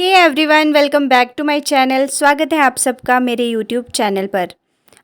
Hey everyone, welcome back to my channel. स्वागत है आप सबका मेरे यूट्यूब चैनल पर।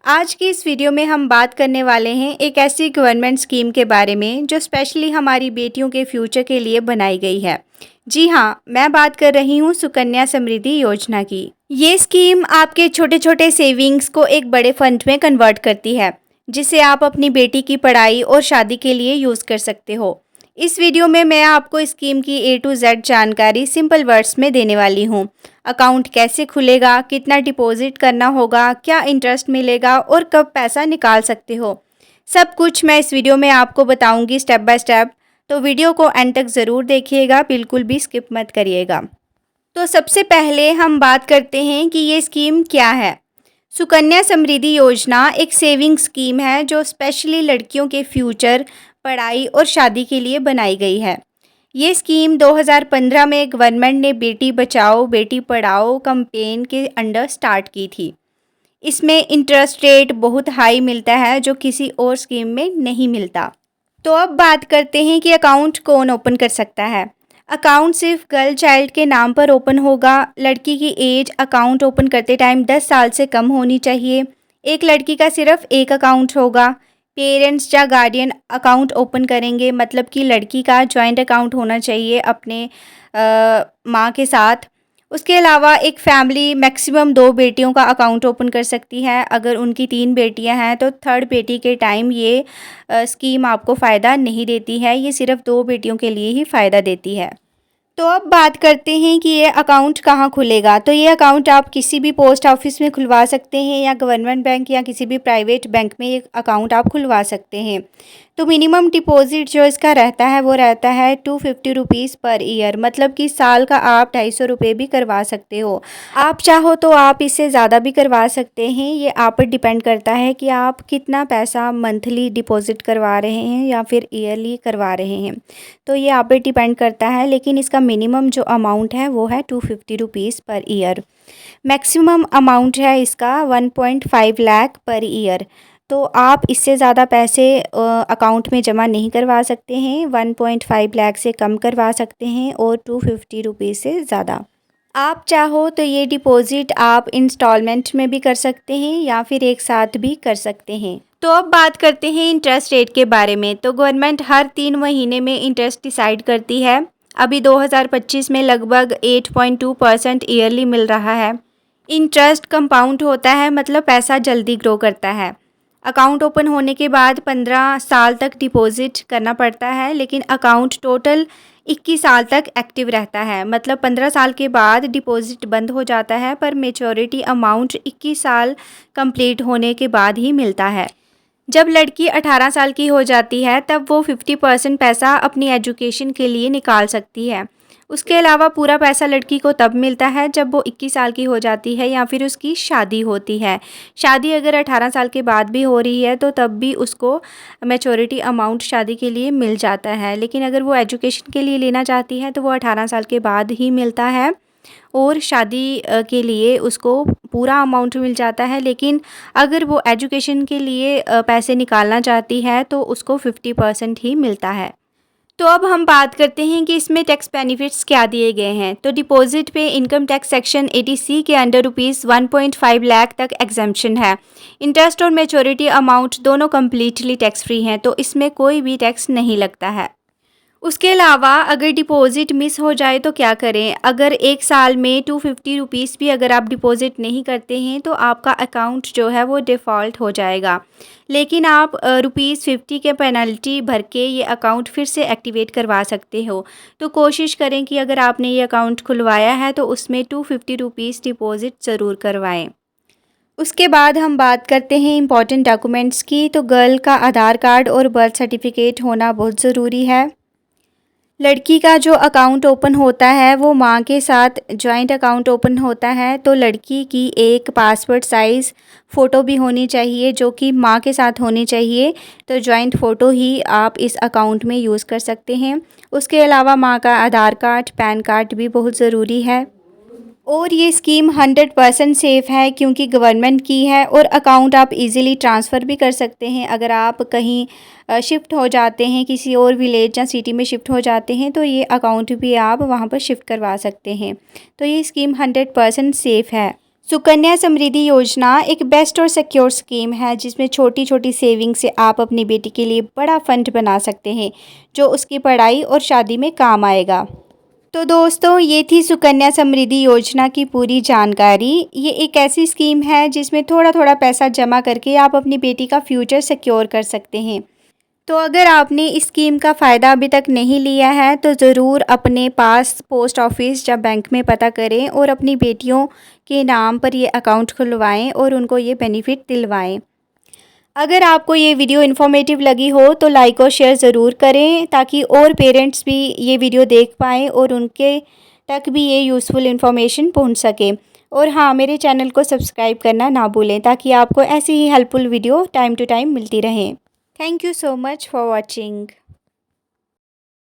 आज की इस वीडियो में हम बात करने वाले हैं एक ऐसी गवर्नमेंट स्कीम के बारे में जो स्पेशली हमारी बेटियों के फ्यूचर के लिए बनाई गई है। जी हाँ, मैं बात कर रही हूँ सुकन्या समृद्धि योजना की। ये स्कीम आपके छोटे छोटे सेविंग्स को एक बड़े फंड में कन्वर्ट करती है, जिसे आप अपनी बेटी की पढ़ाई और शादी के लिए यूज़ कर सकते हो। इस वीडियो में मैं आपको स्कीम की A to Z जानकारी सिंपल वर्ड्स में देने वाली हूँ। अकाउंट कैसे खुलेगा, कितना डिपॉजिट करना होगा, क्या इंटरेस्ट मिलेगा और कब पैसा निकाल सकते हो, सब कुछ मैं इस वीडियो में आपको बताऊंगी स्टेप बाय स्टेप। तो वीडियो को एंड तक ज़रूर देखिएगा, बिल्कुल भी स्किप मत करिएगा। तो सबसे पहले हम बात करते हैं कि ये स्कीम क्या है। सुकन्या समृद्धि योजना एक सेविंग स्कीम है जो स्पेशली लड़कियों के फ्यूचर, पढ़ाई और शादी के लिए बनाई गई है। ये स्कीम 2015 में गवर्नमेंट ने बेटी बचाओ बेटी पढ़ाओ कैंपेन के अंडर स्टार्ट की थी। इसमें इंटरेस्ट रेट बहुत हाई मिलता है जो किसी और स्कीम में नहीं मिलता। तो अब बात करते हैं कि अकाउंट कौन ओपन कर सकता है। अकाउंट सिर्फ गर्ल चाइल्ड के नाम पर ओपन होगा। लड़की की एज अकाउंट ओपन करते टाइम 10 साल से कम होनी चाहिए। एक लड़की का सिर्फ एक अकाउंट होगा। पेरेंट्स या गार्डियन अकाउंट ओपन करेंगे, मतलब कि लड़की का जॉइंट अकाउंट होना चाहिए अपने माँ के साथ। उसके अलावा एक फैमिली मैक्सिमम 2 बेटियों का अकाउंट ओपन कर सकती है। अगर उनकी 3 बेटियां हैं तो थर्ड बेटी के टाइम ये स्कीम आपको फ़ायदा नहीं देती है, ये सिर्फ 2 बेटियों के लिए ही फ़ायदा देती है। तो अब बात करते हैं कि ये अकाउंट कहाँ खुलेगा। तो ये अकाउंट आप किसी भी पोस्ट ऑफिस में खुलवा सकते हैं या गवर्नमेंट बैंक या किसी भी प्राइवेट बैंक में ये अकाउंट आप खुलवा सकते हैं। तो मिनिमम डिपॉजिट जो इसका रहता है वो रहता है 250 रुपीज़ पर ईयर, मतलब कि साल का आप 250 रुपये भी करवा सकते हो। आप चाहो तो आप इससे ज़्यादा भी करवा सकते हैं, ये आप पर डिपेंड करता है कि आप कितना पैसा मंथली डिपॉजिट करवा रहे हैं या फिर ईयरली करवा रहे हैं। तो ये आप पे डिपेंड करता है, लेकिन इसका मिनिमम जो अमाउंट है वो है 250 rupees per year. Maximum amount है इसका 1.5 लाख पर ईयर। तो आप इससे ज़्यादा पैसे अकाउंट में जमा नहीं करवा सकते हैं। 1.5 लाख से कम करवा सकते हैं और 250 रुपीज़ से ज़्यादा। आप चाहो तो ये डिपॉज़िट आप इंस्टॉलमेंट में भी कर सकते हैं या फिर एक साथ भी कर सकते हैं। तो अब बात करते हैं इंटरेस्ट रेट के बारे में। तो गवर्नमेंट हर 3 महीने में इंटरेस्ट डिसाइड करती है। अभी 2025 में लगभग 8.2% ईयरली मिल रहा है। इंटरेस्ट कंपाउंड होता है, मतलब पैसा जल्दी ग्रो करता है। अकाउंट ओपन होने के बाद 15 साल तक डिपॉजिट करना पड़ता है, लेकिन अकाउंट टोटल 21 साल तक एक्टिव रहता है। मतलब 15 साल के बाद डिपॉजिट बंद हो जाता है, पर मेचोरिटी अमाउंट 21 साल कंप्लीट होने के बाद ही मिलता है। जब लड़की 18 साल की हो जाती है तब वो 50% पैसा अपनी एजुकेशन के लिए निकाल सकती है। उसके अलावा पूरा पैसा लड़की को तब मिलता है जब वो 21 साल की हो जाती है या फिर उसकी शादी होती है। शादी अगर 18 साल के बाद भी हो रही है तो तब भी उसको मैच्योरिटी अमाउंट शादी के लिए मिल जाता है। लेकिन अगर वो एजुकेशन के लिए लेना चाहती है तो वो 18 साल के बाद ही मिलता है और शादी के लिए उसको पूरा अमाउंट मिल जाता है। लेकिन अगर वो एजुकेशन के लिए पैसे निकालना चाहती है तो उसको 50% ही मिलता है। तो अब हम बात करते हैं कि इसमें टैक्स बेनिफिट्स क्या दिए गए हैं। तो डिपॉजिट पे इनकम टैक्स सेक्शन 80C के अंडर ₹1.5 लाख तक एग्जम्पशन है। इंटरेस्ट और मैच्योरिटी अमाउंट दोनों कम्प्लीटली टैक्स फ्री हैं, तो इसमें कोई भी टैक्स नहीं लगता है। उसके अलावा अगर डिपॉजिट मिस हो जाए तो क्या करें। अगर एक साल में 250 रुपीज़ भी अगर आप डिपॉजिट नहीं करते हैं तो आपका अकाउंट जो है वो डिफ़ॉल्ट हो जाएगा। लेकिन आप ₹50 के पेनल्टी भर के ये अकाउंट फिर से एक्टिवेट करवा सकते हो। तो कोशिश करें कि अगर आपने ये अकाउंट खुलवाया है तो उसमें 250 रुपीज़ डिपॉजिट ज़रूर करवाएँ। उसके बाद हम बात करते हैं इंपॉर्टेंट डॉक्यूमेंट्स की। तो गर्ल का आधार कार्ड और बर्थ सर्टिफिकेट होना बहुत ज़रूरी है। लड़की का जो अकाउंट ओपन होता है वो माँ के साथ जॉइंट अकाउंट ओपन होता है, तो लड़की की एक पासपोर्ट साइज़ फ़ोटो भी होनी चाहिए जो कि माँ के साथ होनी चाहिए। तो जॉइंट फ़ोटो ही आप इस अकाउंट में यूज़ कर सकते हैं। उसके अलावा माँ का आधार कार्ड, पैन कार्ड भी बहुत ज़रूरी है। और ये स्कीम 100% सेफ़ है क्योंकि गवर्नमेंट की है और अकाउंट आप इजीली ट्रांसफ़र भी कर सकते हैं। अगर आप कहीं शिफ्ट हो जाते हैं, किसी और विलेज या सिटी में शिफ्ट हो जाते हैं, तो ये अकाउंट भी आप वहाँ पर शिफ्ट करवा सकते हैं। तो ये स्कीम 100% सेफ़ है। सुकन्या समृद्धि योजना एक बेस्ट और सिक्योर स्कीम है जिसमें छोटी छोटी सेविंग से आप अपनी बेटी के लिए बड़ा फंड बना सकते हैं जो उसकी पढ़ाई और शादी में काम आएगा। तो दोस्तों, ये थी सुकन्या समृद्धि योजना की पूरी जानकारी। ये एक ऐसी स्कीम है जिसमें थोड़ा थोड़ा पैसा जमा करके आप अपनी बेटी का फ्यूचर सिक्योर कर सकते हैं। तो अगर आपने इस स्कीम का फ़ायदा अभी तक नहीं लिया है तो ज़रूर अपने पास पोस्ट ऑफिस या बैंक में पता करें और अपनी बेटियों के नाम पर ये अकाउंट खुलवाएं और उनको ये बेनिफिट दिलवाएं। अगर आपको ये वीडियो इन्फॉर्मेटिव लगी हो तो लाइक और शेयर ज़रूर करें ताकि और पेरेंट्स भी ये वीडियो देख पाएँ और उनके तक भी ये यूज़फुल इन्फॉर्मेशन पहुंच सके। और हाँ, मेरे चैनल को सब्सक्राइब करना ना भूलें ताकि आपको ऐसी ही helpful video time to time मिलती रहें। Thank you so much for watching.